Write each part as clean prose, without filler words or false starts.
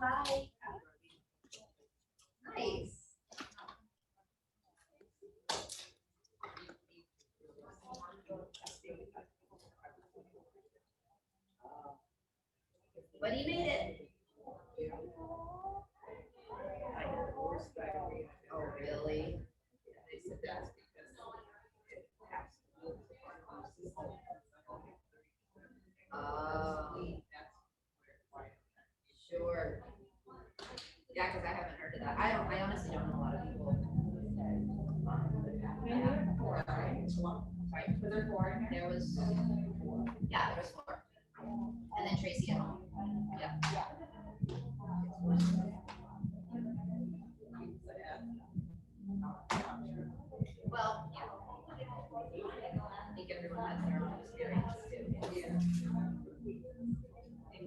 Bye. Nice. But he made it. Oh, really? Sure. Yeah, because I haven't heard of that. I honestly don't know a lot of people. Right? Was there 4 in here? There was, yeah, there was 4. And then Tracy at home. Yeah. Well, yeah. I think everyone has their own experience too.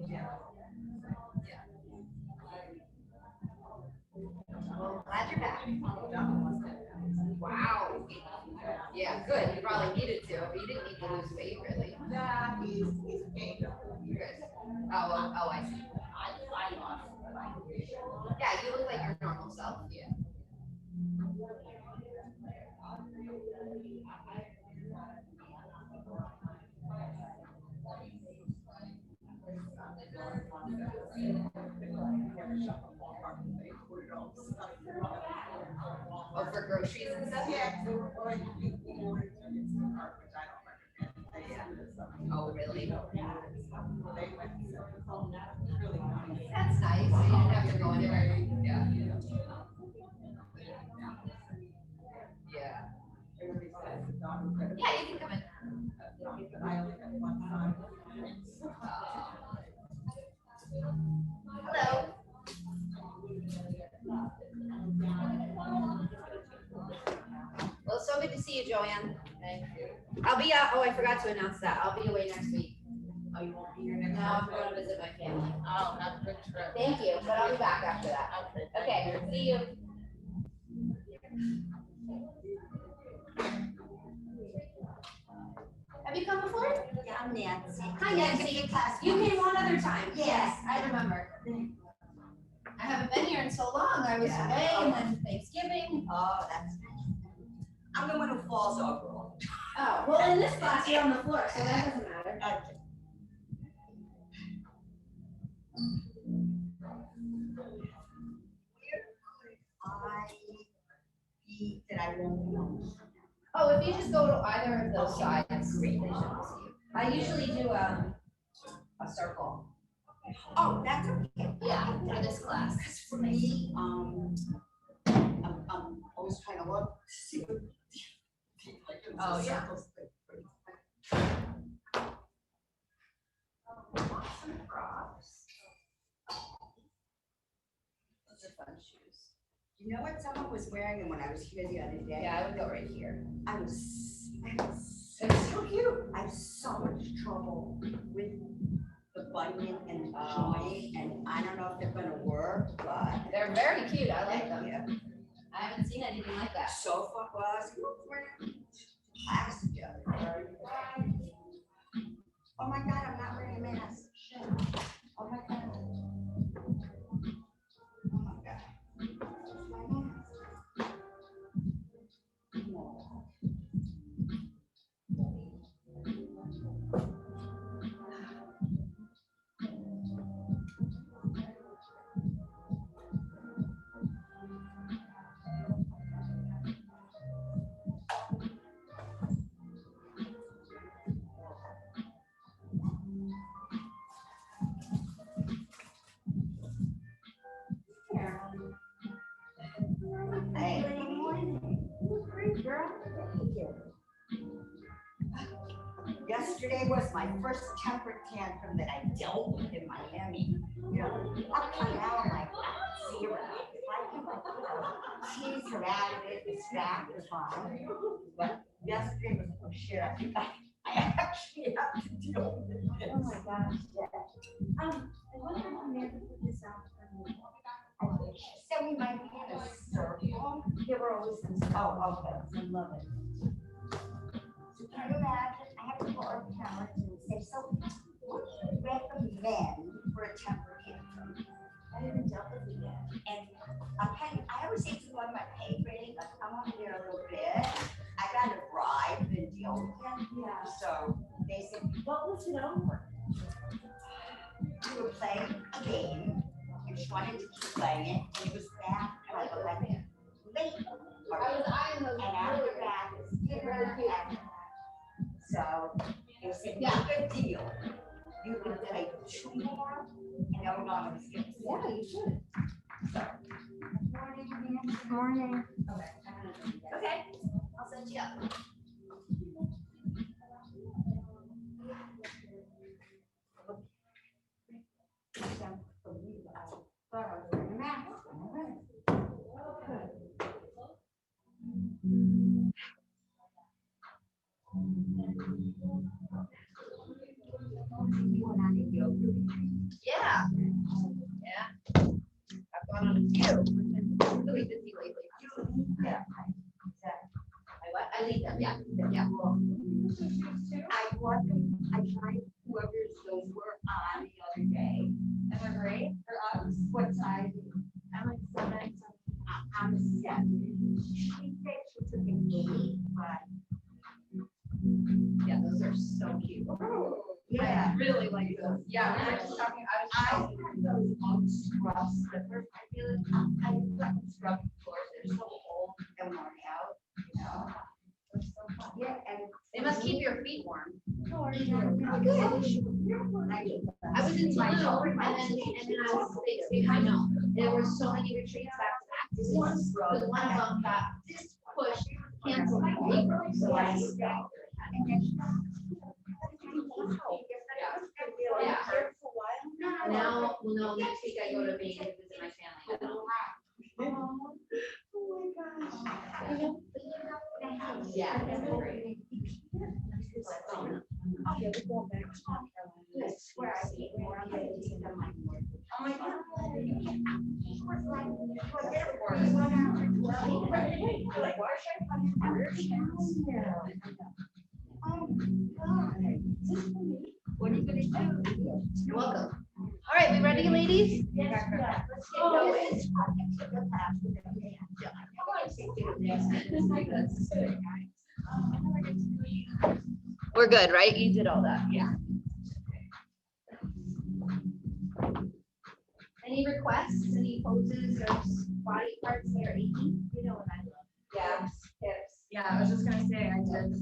Yeah. Well, glad you're back. Wow. Yeah, good. You probably needed to, but you didn't need to lose weight, really. Yeah, he's gained up. Good. Oh, I see. I lost. Yeah, you look like your normal self. Yeah. Oh, for groceries and stuff? Yeah. Oh, really? Really nice. That's nice. So you didn't have to go anywhere. Yeah. Yeah. Yeah, you can come in. I only have one son. Hello. Well, it's so good to see you, Joanne. Okay. I'll be oh, I forgot to announce that. I'll be away next week. Oh, you won't be here next No, I'm going to visit my family. Oh, have a good trip. Thank you, but I'll be back after that. Okay, see you. Have you come before? Yeah, I'm Nancy. Hi, Nancy. You came one other time. Yes, I remember. I haven't been here in so long. I was away and then Thanksgiving. Oh, that's nice. I'm the one who falls over. Oh, well, in this class, you're on the floor, so that doesn't matter. Okay. I eat that I won't know. Oh, if you just go to either of those sides, they should see you. I usually do a circle. Oh, that's okay. Yeah, for this class. Because for me, I'm always trying to look to see what Oh, yeah. Awesome props. Those are fun shoes. You know what someone was wearing them when I was here the other day? Yeah, I would go right here. I was so cute. I have so much trouble with the bunion and the joint, and I don't know if they're gonna work, but They're very cute. I like them. yeah. I haven't seen anything like that. So far, well, I was wearing class together. Oh my God, I'm not wearing a mask. Shit. Oh my God. Oh my God. Where's my mask? No. Hey, good morning. Great girl. Thank you. Yesterday was my first temper tantrum that I dealt with in Miami. You know, up till now I'm like, I see her out. I can tease her out of it. It's back is fine. But yesterday was oh shit. I actually have to deal with it. Oh my gosh, yeah. I wonder if Amanda put this out for me. I think she said we might be in a circle. They were always in Oh, okay. I love it. So can you imagine? I have to go our parents and say, so what do you recommend for a temper tantrum? I haven't done playing a game, and she wanted to keep playing it, and it was back like 11 late. And after that, it's dinner, and so they said, no good deal. You can play 2 more, and then we're going to skip. Yeah, you should. Morning. Okay, I'll set you up. Yeah. Yeah. I've gone on a few. I'm really busy lately. Yeah. I lead them, yeah. Yeah. I wasn't, I tried whoever's those were on the other day. And they're great for us. What size? I'm like 7. I'm a 7. She said she took an 8, but Yeah, those are so cute. yeah. I really like those. Yeah, we were just talking, I have those old scrub slippers. I feel like I let them scrub floors. They're so old and worn out, you know? They're so fun. Yeah, and They must keep your feet warm. I I was in Tulum and then I was Thanksgiving, I know, there were so many retreats back to back. This was, because one of them got this push canceled in April, so I stopped. Yeah. Now, well, no, next week I go to Maine to visit my family. Yeah, that's great. I swear I ate more of it than my board. Oh my God. He was like, "Well, therefore, you went out for 12." Like, why should I come here? Oh God. Is this for me? What are you gonna do? You're welcome. All right, we ready, ladies? Yes, let's get going. We're good, right? You did all that, yeah. Any requests, any poses or body parts that are aching? You know what I love. Yeah. Hips. Yeah, I was just gonna say, I did,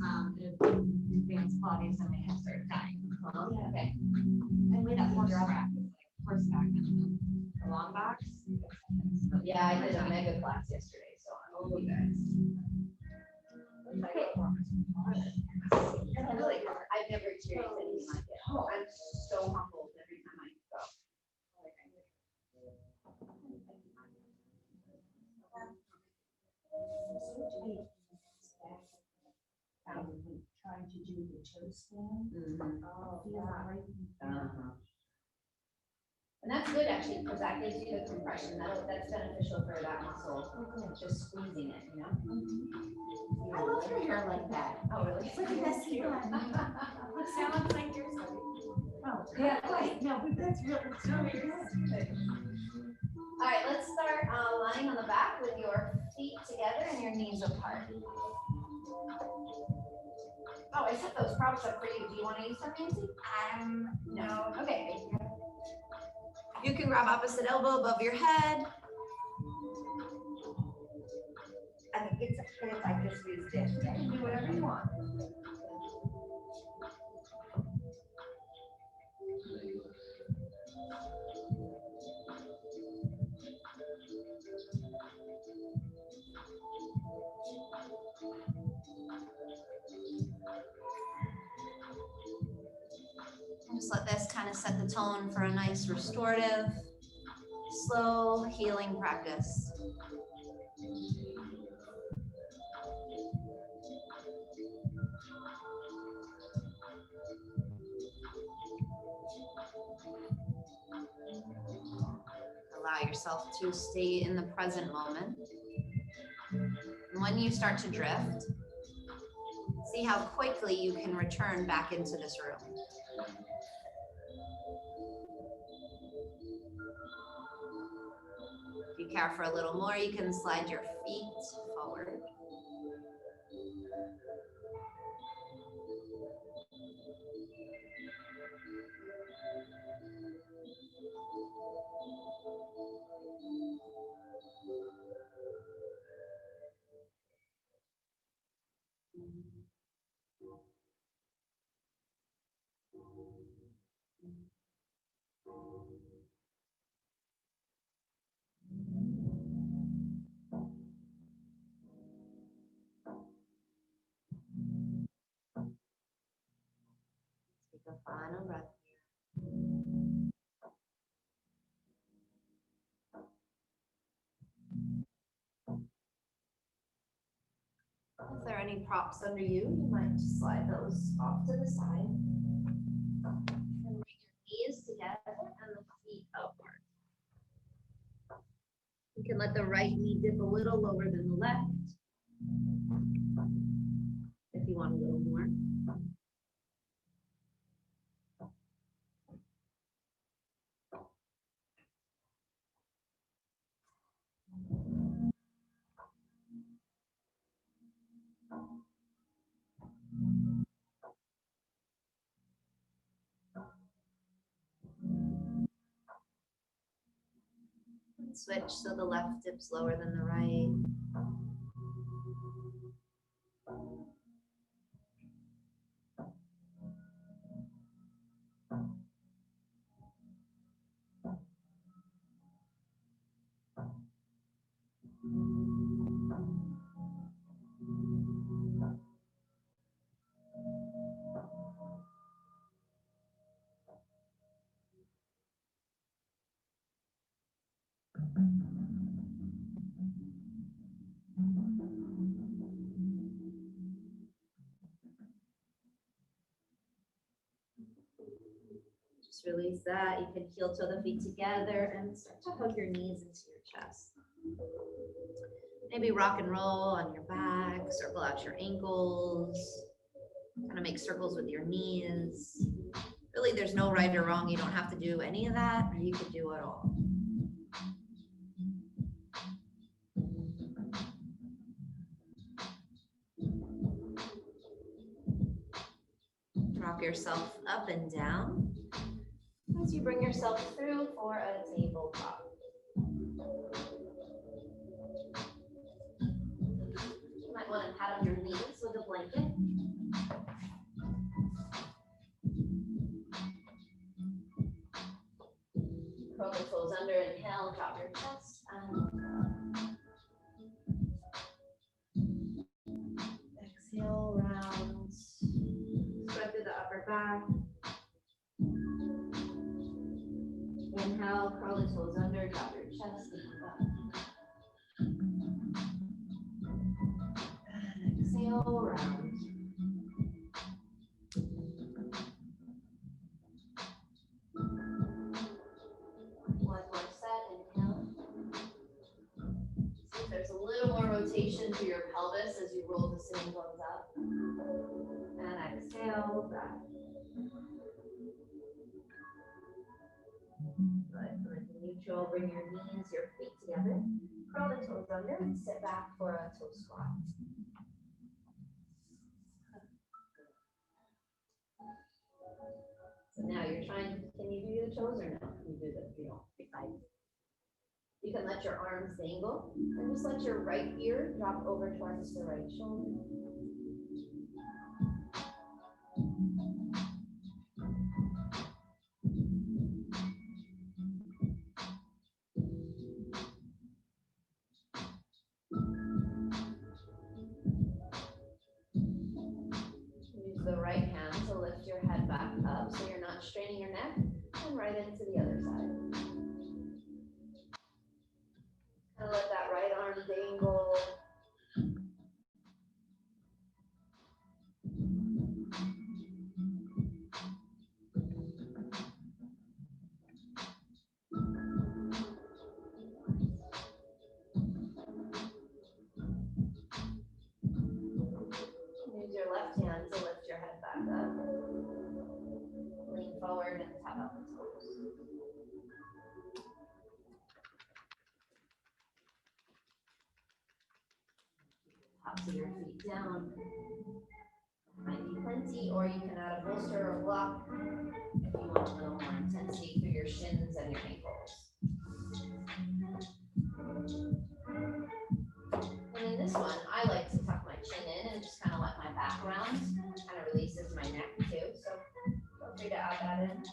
advanced Pilates and my hips started dying. Okay. And we got more back, like horseback and the long box. Yeah, I did a mega class yesterday, so I'm over you guys. It's really hard. I've never experienced anything like it. Oh, I'm so humbled every time I go. Trying to do the toe stand. Oh, Feel right. and that's good actually, because that gives you a compression. That's beneficial for that muscle. Just squeezing it, you know? I love your hair like that. Oh, really? It's like a messy one. It sounds like yours. Oh, yeah, right. No, but that's really good. All right, let's start lying on the back with your feet together and your knees apart. Oh, I set those props up for you. Do you want to use them, Nancy? No. Okay. You can grab opposite elbow above your head. I think it's good if I just use this. You can do whatever you want. Just let this kind of set the tone for a nice restorative, slow healing practice. Allow yourself to stay in the present moment. And when you start to drift, see how quickly you can return back into this room. If you care for a little more, you can slide your feet forward. final breath. If there are any props under you, you might just slide those off to the side. And bring your knees together and the feet upward. You can let the right knee dip a little lower than the left. If you want a little more. Switch so the left dips lower than the right. Just release that. You can heel toe the feet together and start to hug your knees into your chest. Maybe rock and roll on your back, circle out your ankles, kind of make circles with your knees. Really, there's no right or wrong. You don't have to do any of that, or you could do it all. Rock yourself up and down as you bring yourself through for a tabletop. You might want to pad up your knees with a blanket. Curl the toes under, inhale, drop your chest, and exhale, round. Spread through the upper back. Inhale, curl the toes under, drop your chest, and up. And exhale, round. One more set, inhale. See if there's a little more rotation to your pelvis as you roll the sitting bones up. And exhale, back. Good. Neutral, bring your knees, your feet together. Curl the toes under and sit back for a toe squat. So now you're trying, can you do the toes or no? Can you do this? You don't. You can let your arms dangle and just let your right ear drop over towards the right shoulder. Use the right hand to lift your head back up so you're not straining your neck, and right into the other side. And let that right arm dangle. Use your left hand to lift your head back up. Lean forward and tap up the toes. Tops of your feet down. Might be plenty, or you can add a bolster or block if you want a little more intensity through your shins and your ankles. And in this one, I like to tuck my chin in and just kind of let my back round. Kind of releases my neck too, so feel free to add that in.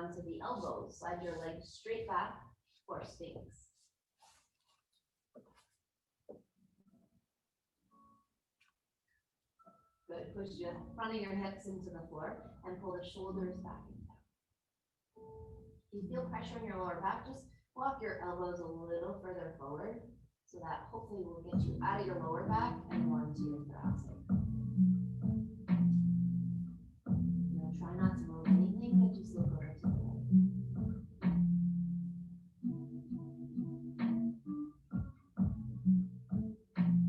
onto the elbows. Slide your legs straight back for Sphinx. Good. Push the front of your hips into the floor and pull the shoulders back and down. If you feel pressure in your lower back, just walk your elbows a little further forward so that hopefully will get you out of your lower back and more into your thoracic. Now try not to move anything, but just look over to the right.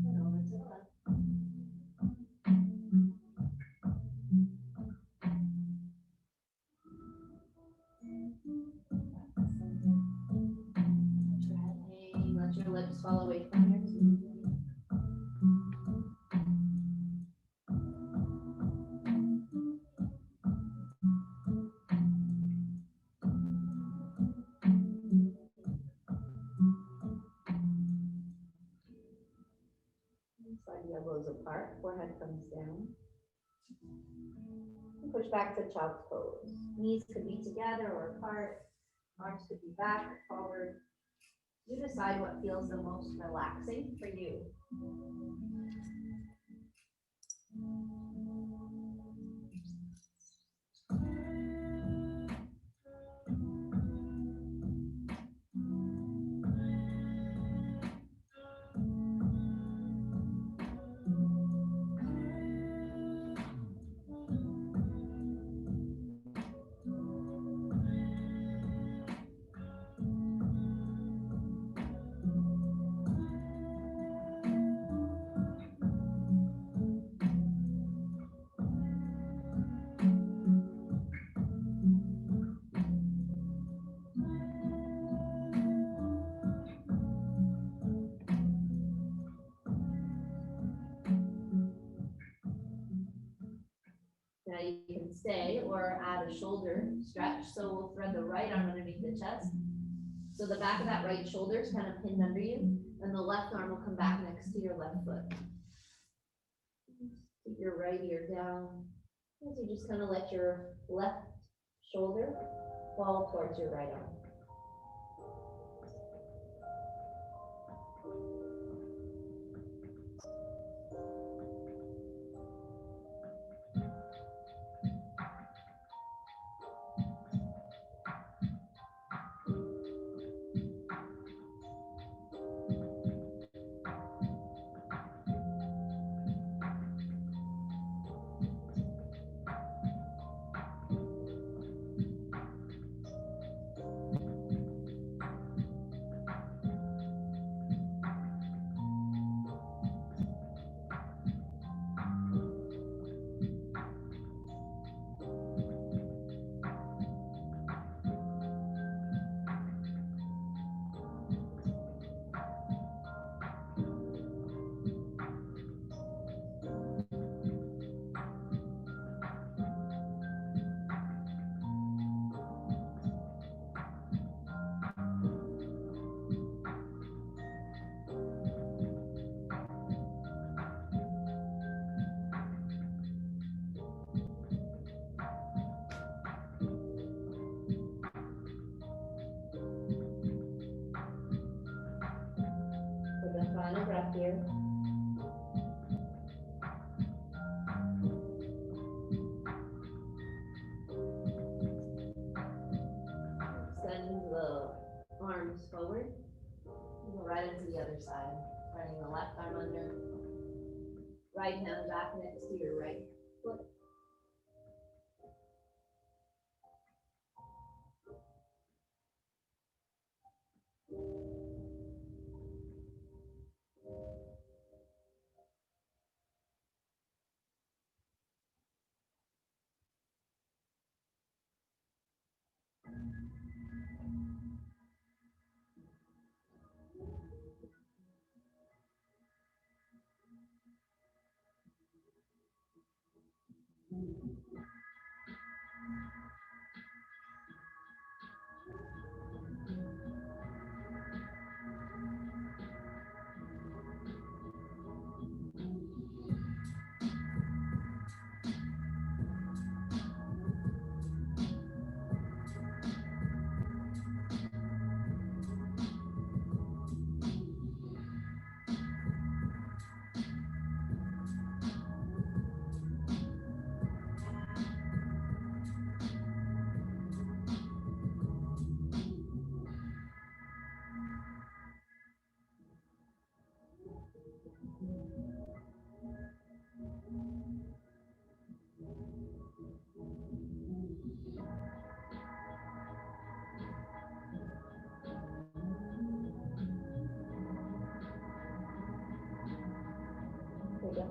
And over to the left. Let your lips fall away from your teeth. Slide the elbows apart, forehead comes down. And push back to child's pose. Knees could be together or apart. Arms could be back, forward. You decide what feels the most relaxing for you. Now you can stay or add a shoulder stretch. So we'll thread the right arm underneath the chest. So the back of that right shoulder is kind of pinned under you, and the left arm will come back next to your left foot. Keep your right ear down. As you just kind of let your left shoulder fall towards your right arm. Final breath here. Extend the arms forward. Go right into the other side. Running the left arm under. Right hand back next to your right foot.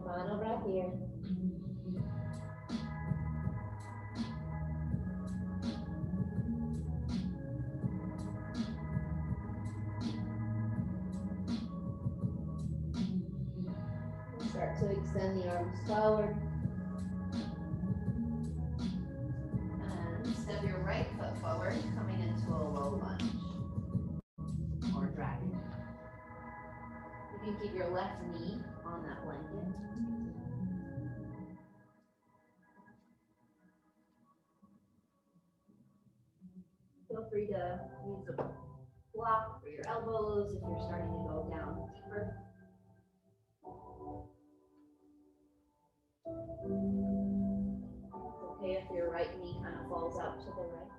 Final breath here. Start to extend the arms forward. And step your right foot forward, coming into a low lunge or dragon. You can keep your left knee on that blanket. Feel free to use a block for your elbows if you're starting to go down deeper. It's okay if your right knee kind of falls out to the right.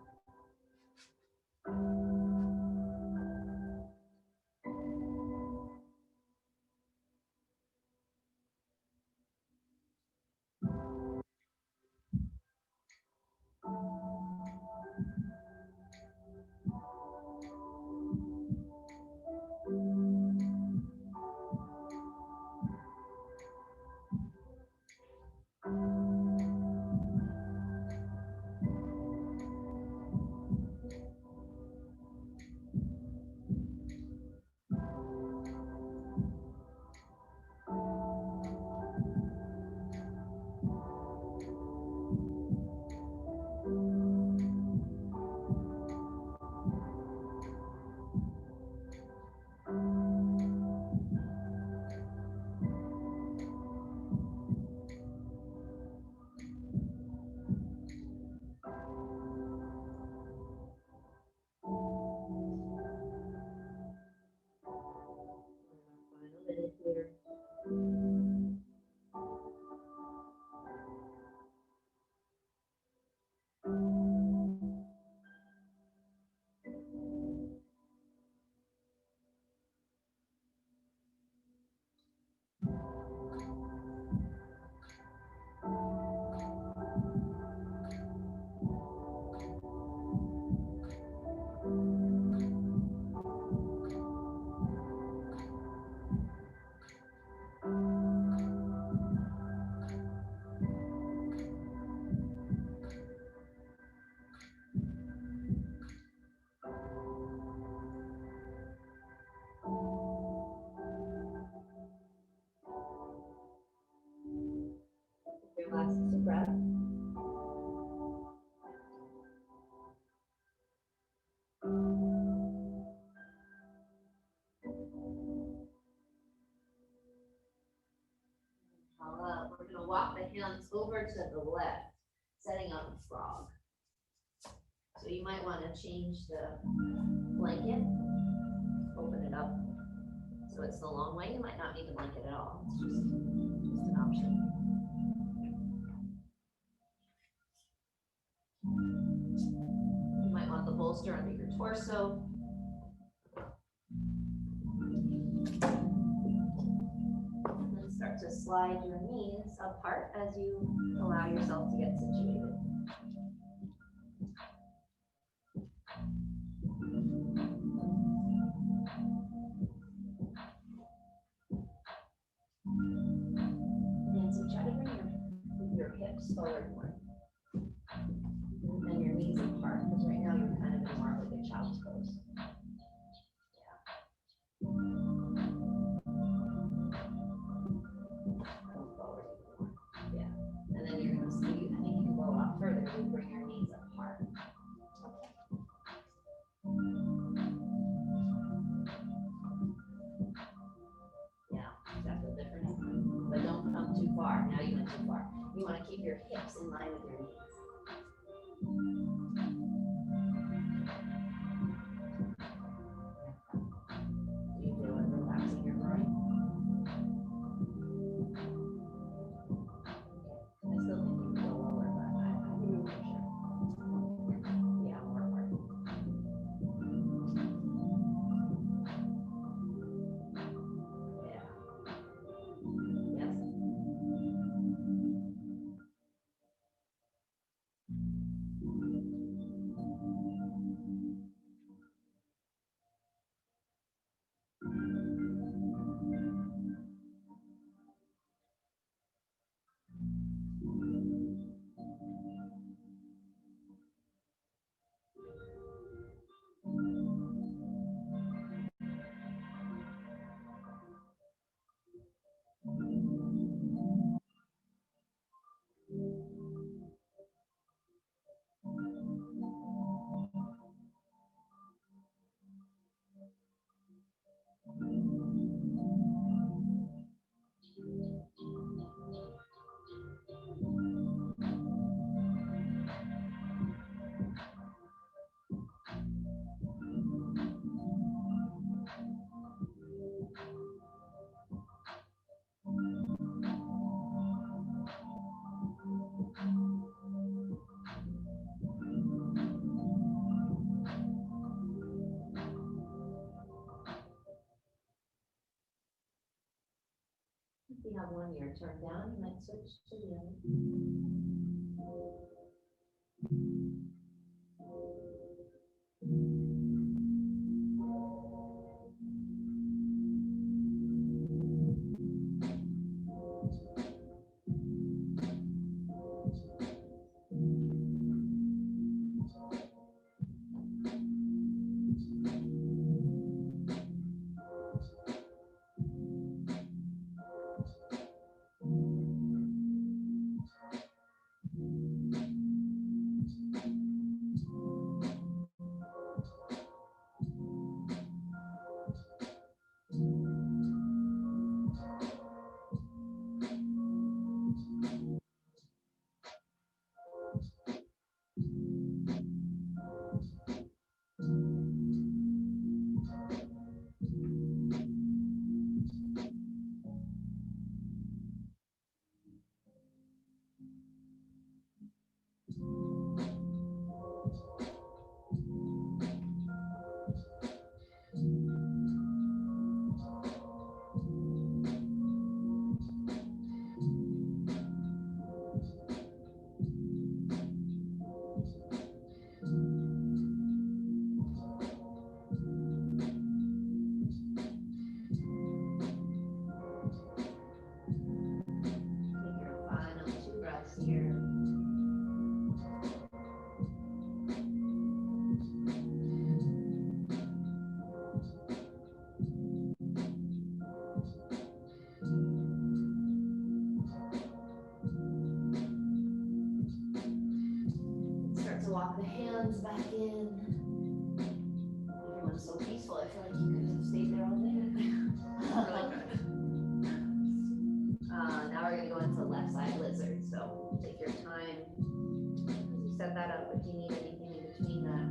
Final minute here. Your last breath. We're going to walk the hands over to the left, setting up a frog. So you might want to change the blanket, open it up so it's the long way. You might not need the blanket at all. It's just an option. You might want the bolster under your torso. And then start to slide your knees apart as you allow yourself to get situated. Nancy, try to bring your hips forward more. And your knees apart, because right now you're kind of in more of like a child's pose. Come forward even more. Yeah. And then you're going to see, I think you can go a lot further if you bring your knees apart. Yeah, that's the difference. But don't come too far. Now you went too far. You want to keep your hips in line with your knees. Do you feel it relaxing your groin? I still think you can go lower, but I don't know for sure. Yeah, more apart. Yeah. Yes. If you have one ear turned down, you might switch to the other. Take your final 2 breaths here. Start to walk the hands back in. Everyone's so peaceful. I feel like you could have stayed there all day. Really good. Now we're gonna go into left side lizard. So take your time as you set that up. If you need anything in between that.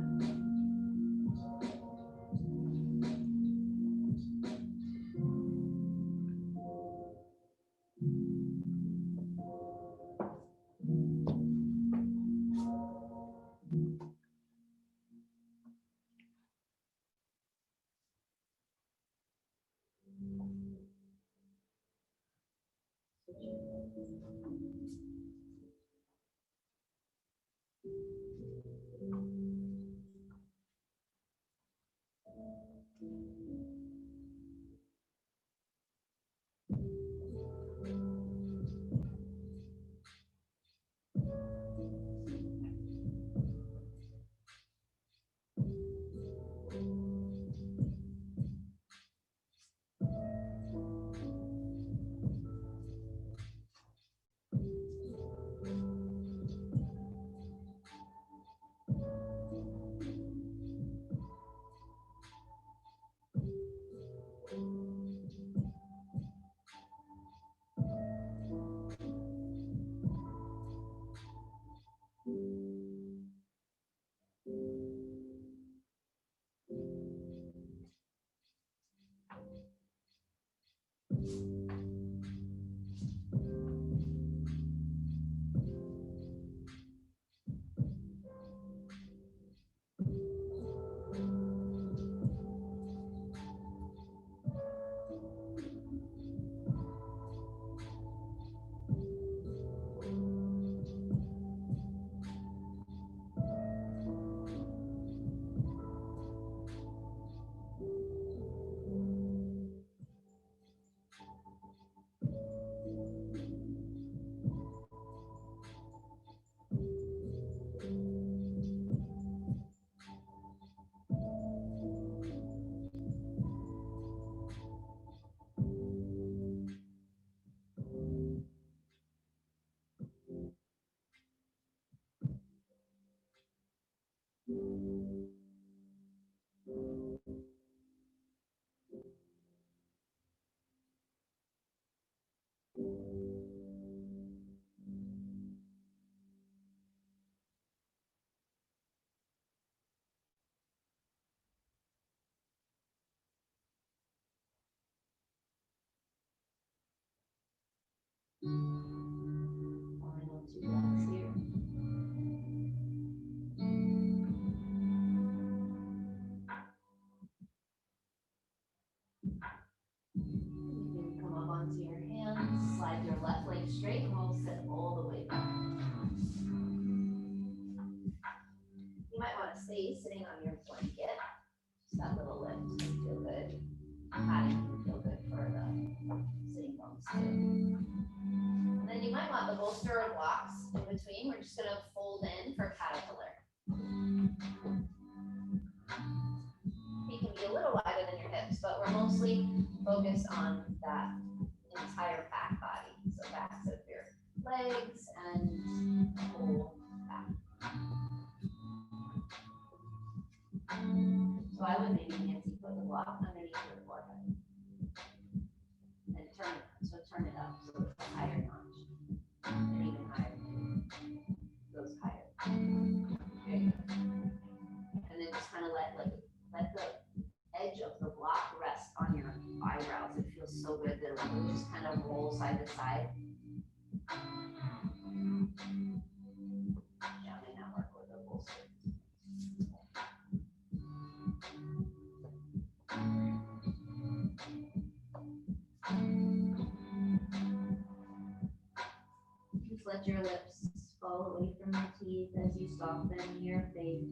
Final two breaths here. You can come up onto your hands, slide your left leg straight, and we'll sit all the way back. You might want to stay sitting on your blanket. Just that little lift can feel good. Padding can feel good for the sitting bones too. And then you might want the bolster or blocks in between. We're just gonna fold in for caterpillar. Feet can be a little wider than your hips, but we're mostly focused on that entire back body. So backs of your legs and whole back. So I would maybe, Nancy, put the block underneath your forehead. And turn it, so turn it up, so it's a higher notch. And even higher. Goes higher. There you go. And then just kind of let the edge of the block rest on your eyebrows. It feels so good that it will just kind of roll side to side. Yeah, may not work with a bolster. Just let your lips fall away from your teeth as you soften your face.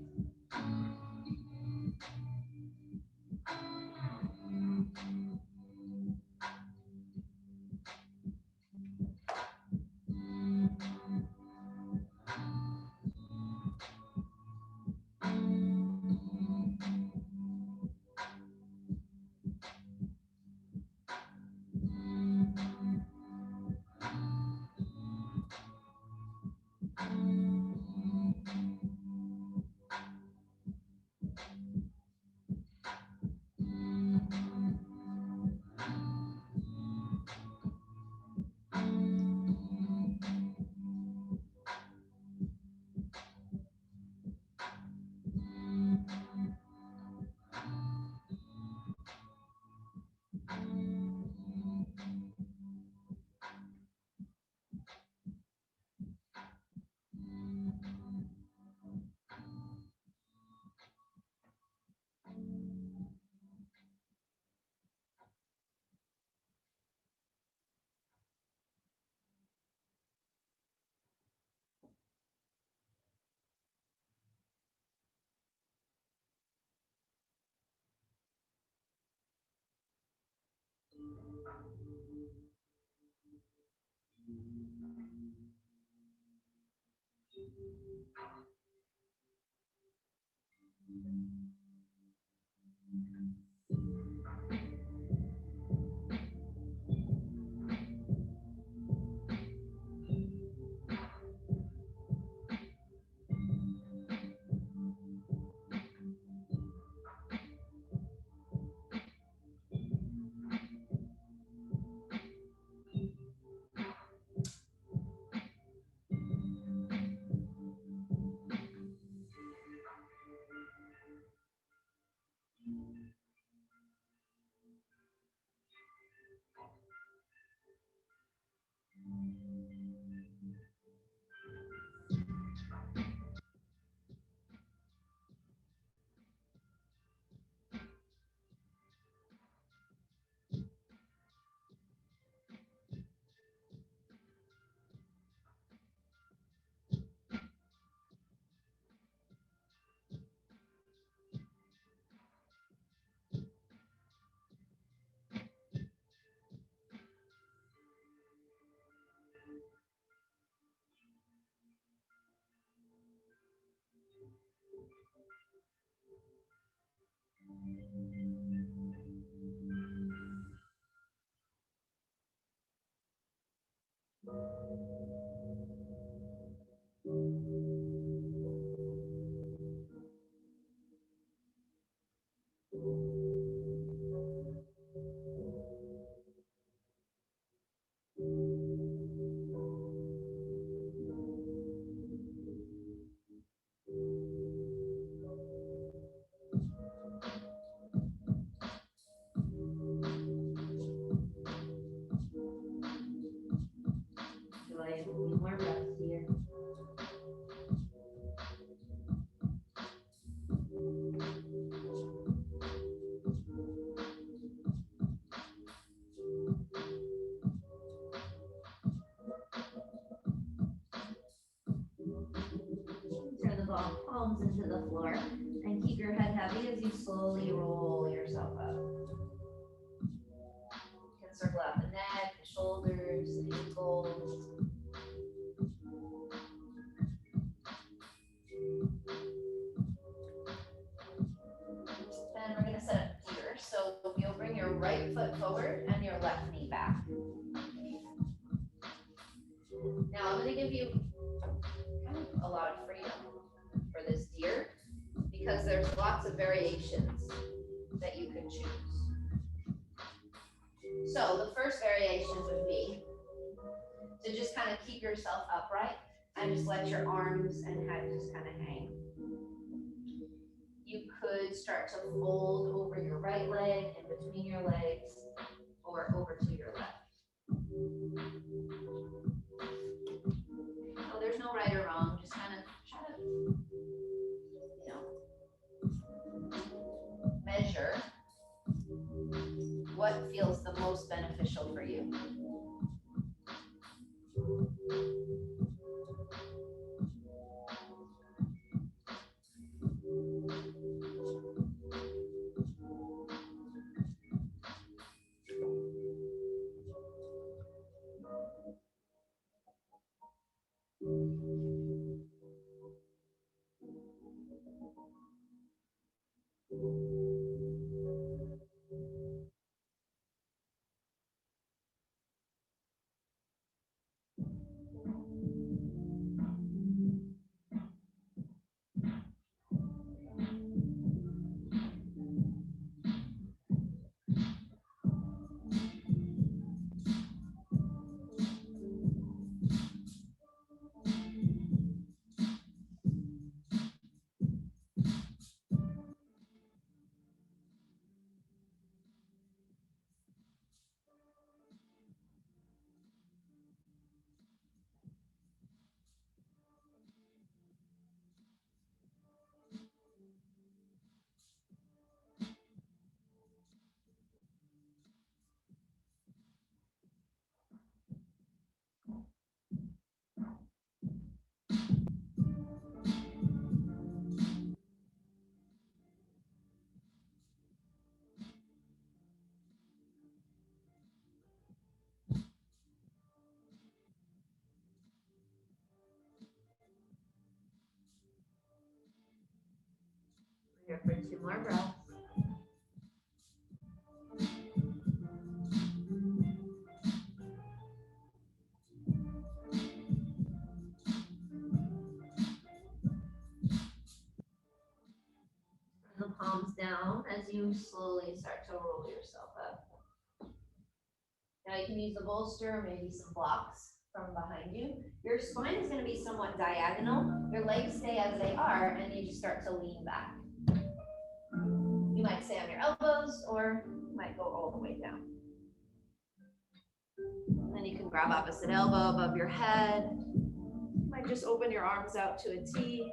palms into the floor and keep your head heavy as you slowly roll yourself up. You can circle out the neck, the shoulders, the ankles. And we're gonna set up deer. So you'll bring your right foot forward and your left knee back. Now I'm gonna give you kind of a lot of freedom for this deer because there's lots of variations that you can choose. So the first variation would be to just kind of keep yourself upright and just let your arms and head just kind of hang. You could start to fold over your right leg in between your legs or over to your left. So there's no right or wrong, just kind of try to, measure what feels the most beneficial for you. Here for 2 more breaths. Bring the palms down as you slowly start to roll yourself up. Now you can use the bolster or maybe some blocks from behind you. Your spine is going to be somewhat diagonal. Your legs stay as they are and you just start to lean back. You might stay on your elbows or you might go all the way down. Then you can grab opposite elbow above your head. You might just open your arms out to a T.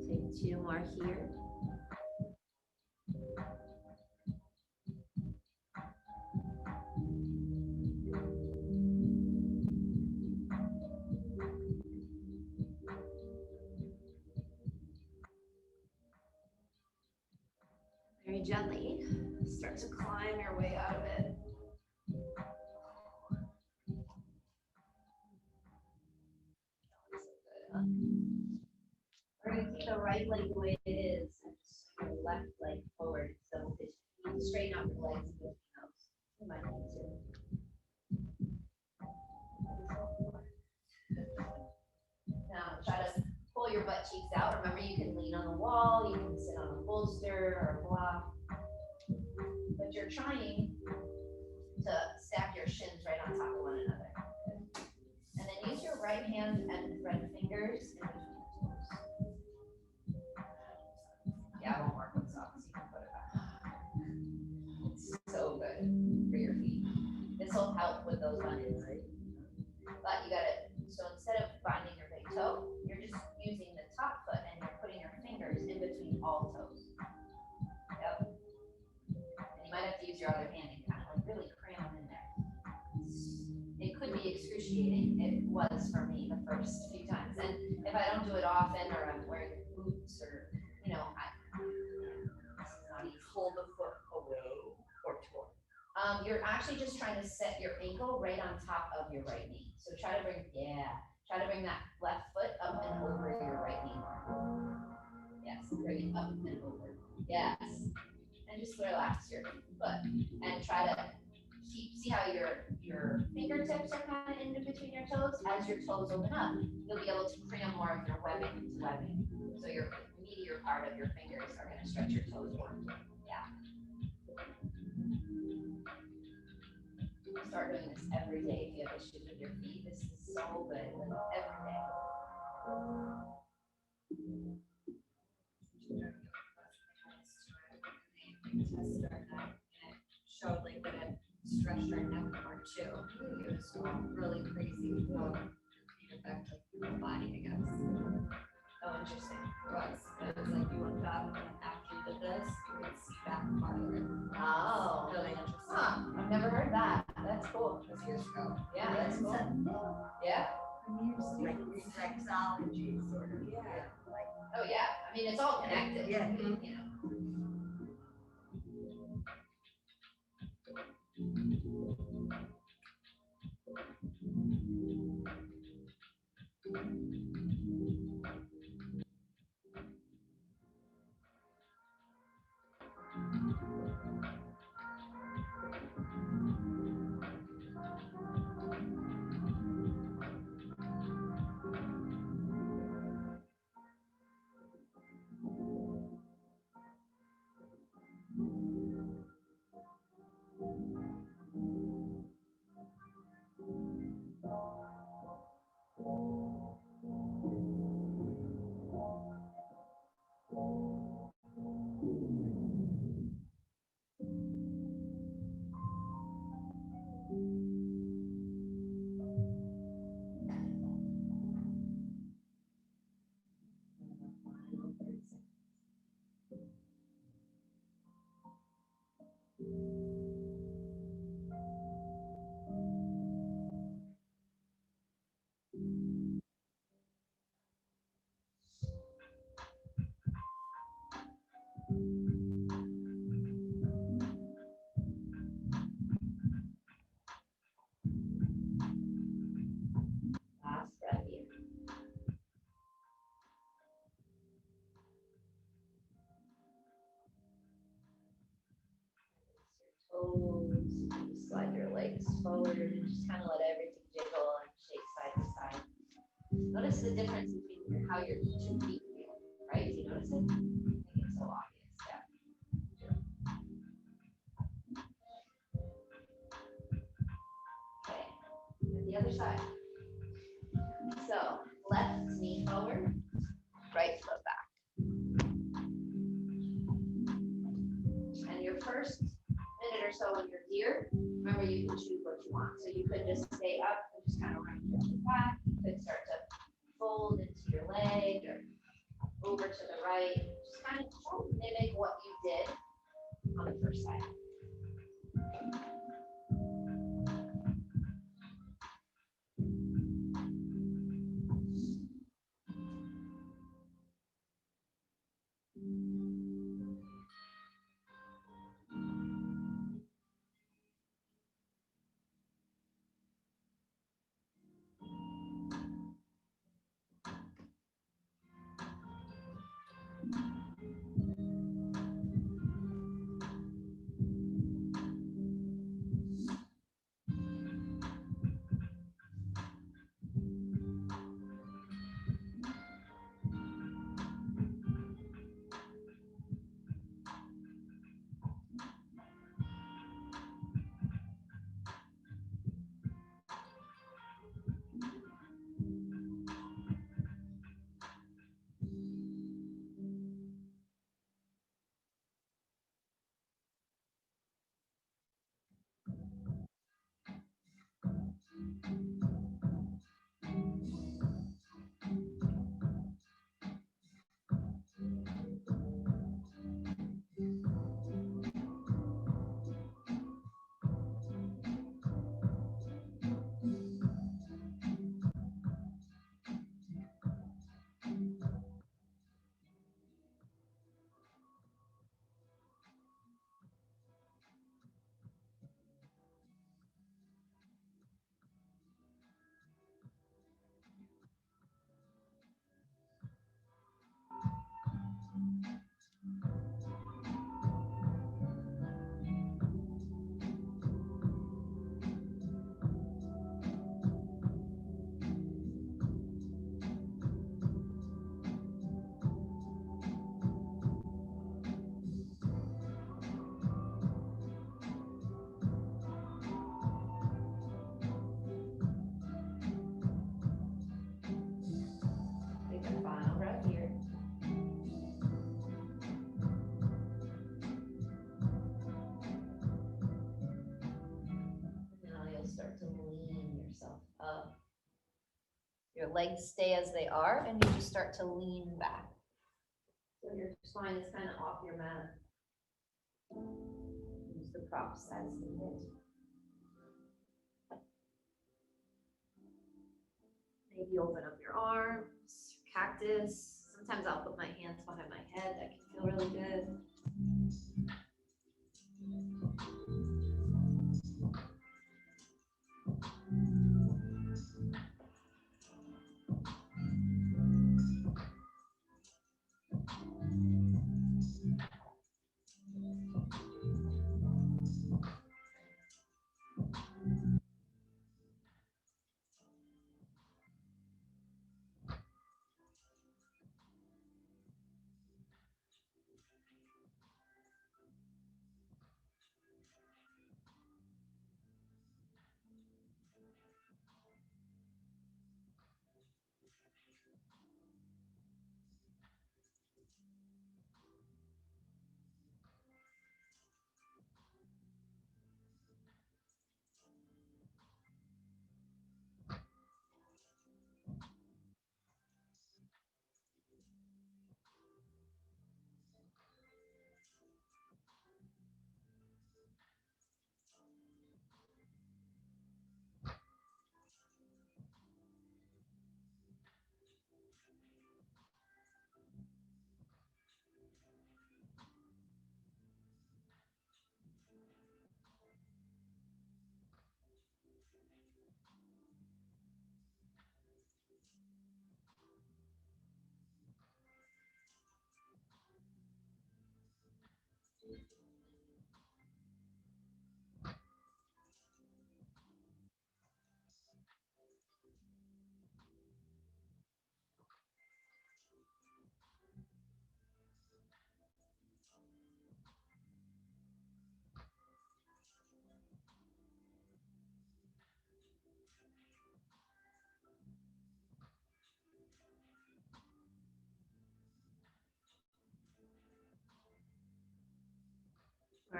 Take two more here. Very gently, start to climb your way out of it. We're gonna keep the right leg the way it is, and just swing your left leg forward. So you need to straighten out your legs between those. You might need to. Now try to pull your butt cheeks out. Remember, you can lean on the wall, you can sit on a bolster or a block, but you're trying to stack your shins right on top of one another. And then use your right hand and thread fingers in between the toes. Yeah, it won't work with socks. You can put it back. It's so good for your feet. This will help with those bunions. But you gotta, so instead of binding your big toe, you're just using the top foot and you're putting your fingers in between all toes. Yep. And you might have to use your other hand and kind of like really cram them in there. It could be excruciating. It was for me the first few times. And if I don't do it often or I'm wearing boots or, you know, this is not easy. Pull the foot away or toward. You're actually just trying to set your ankle right on top of your right knee. So try to bring that left foot up and over your right knee more. Yes, bring it up and over. Yes. And just relax your foot and try to see how your fingertips are kind of in between your toes. As your toes open up, you'll be able to cram more of your webbing into webbing. So your meatier part of your fingers are going to stretch your toes more. Yeah. Start doing this every day if you have issues with your feet. This is so good. Like every day. Showed like that it stretched your neck more too. It was really crazy how your feet affect like your whole body, I guess. Oh, interesting. It was like you looked up and after you did this, you could see back farther. Oh. Really interesting. Huh. I've never heard that. That's cool. That's years ago. Yeah, that's cool. Yeah. Like reflexology, sort of. Yeah. Like, Oh yeah. I mean, it's all connected. Yeah. You know. Last breath here. Toes, just slide your legs forward and just kind of let everything jiggle and shake side to side. Notice the difference between how your two feet feel, right? Do you notice it? I think it's so obvious, yeah. Okay, and the other side. So left knee forward, right foot back. or so when you're here, remember you can choose what you want. So you could just stay up and just kind of run your back. You could start to fold into your leg or over to the right. Just kind of mimic what you did on the first side. Take a final breath here. Now you'll start to lean yourself up. Your legs stay as they are, and you just start to lean back. So your spine is kind of off your mat. Use the props as needed. Maybe open up your arms, cactus. Sometimes I'll put my hands behind my head. That can feel really good.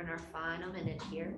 in our final minute here.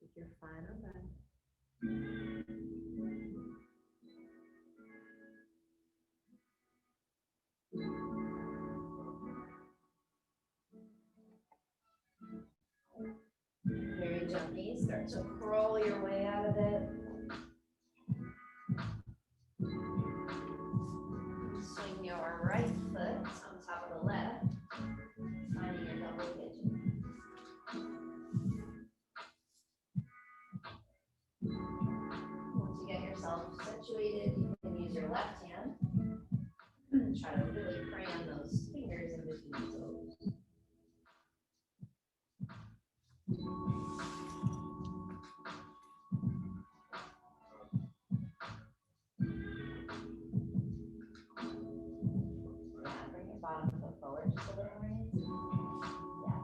Take your final breath. Very gently start to crawl your way out of it. Swing your right foot on top of the left, finding a double pigeon. Once you get yourself situated, you can use your left hand. Try to really cram those fingers in between the toes. Yeah, bring your bottom foot forward just a little more. Yes.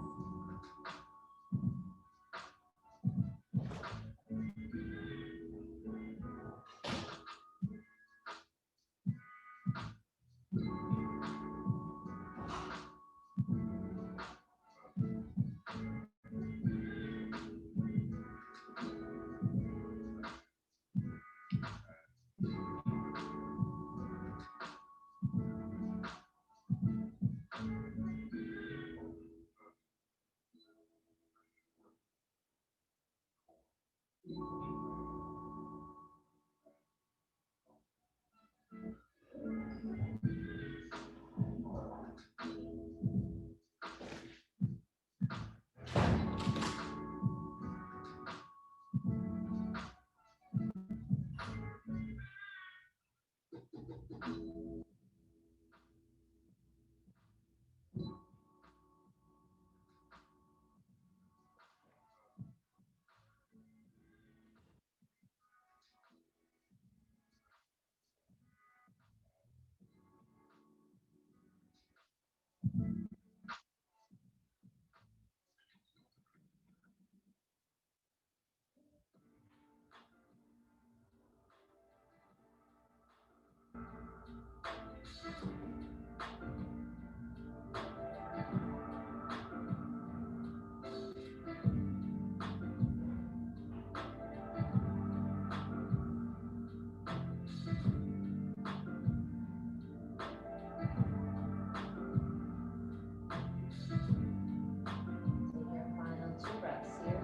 Take your final 2 breaths here.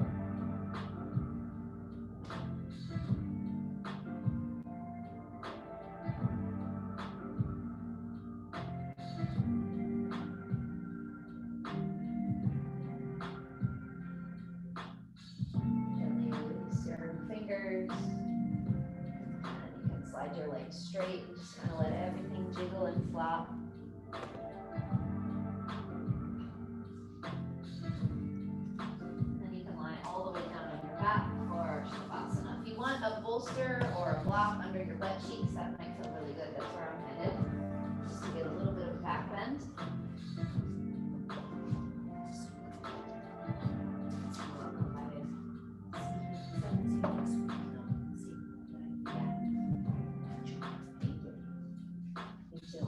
Gently release your fingers. And you can slide your legs straight and just kind of let everything jiggle and flop. Then you can lie all the way down on your back for Shavasana. If you want a bolster or a block under your butt cheeks, that might feel really good. That's where I'm headed. Just to get a little bit of back bend. Me too.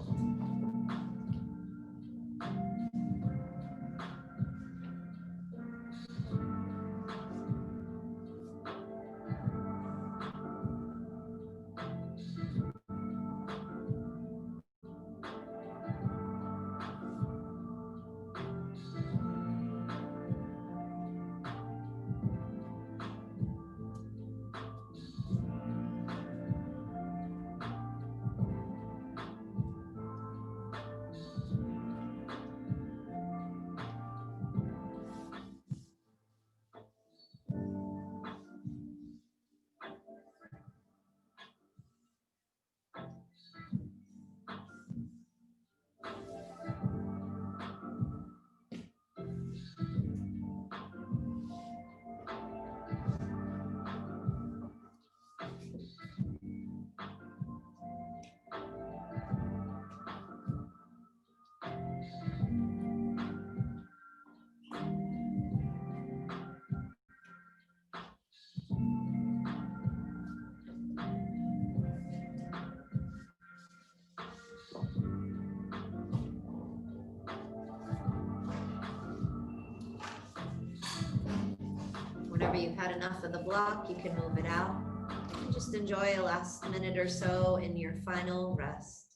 Whenever you've had enough of the block, you can move it out. And just enjoy a last minute or so in your final rest.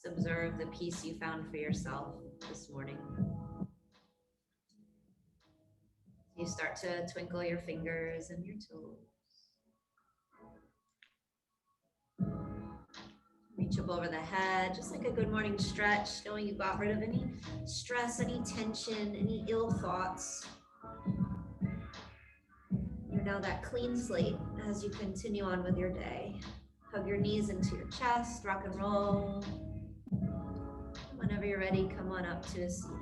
Just observe the peace you found for yourself this morning. You start to twinkle your fingers and your toes. Reach up over the head, just like a good morning stretch, knowing you got rid of any stress, any tension, any ill thoughts. You're now that clean slate as you continue on with your day. Hug your knees into your chest, rock and roll. Whenever you're ready, come on up to a seated.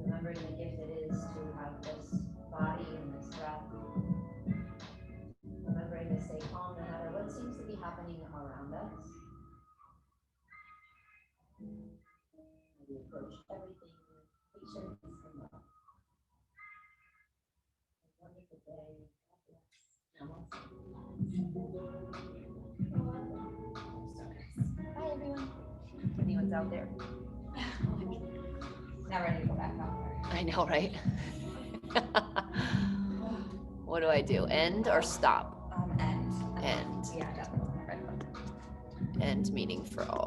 Remembering the gift it is to have this body and this breath. Remembering to stay calm no matter what seems to be happening around us. We approach everything with patience and love. A wonderful day. God bless. Bye, everyone. Anyone's out there? Not ready to go back out there. I know, right? What do I do? End or stop? End. End. Yeah, definitely. End meaning for all.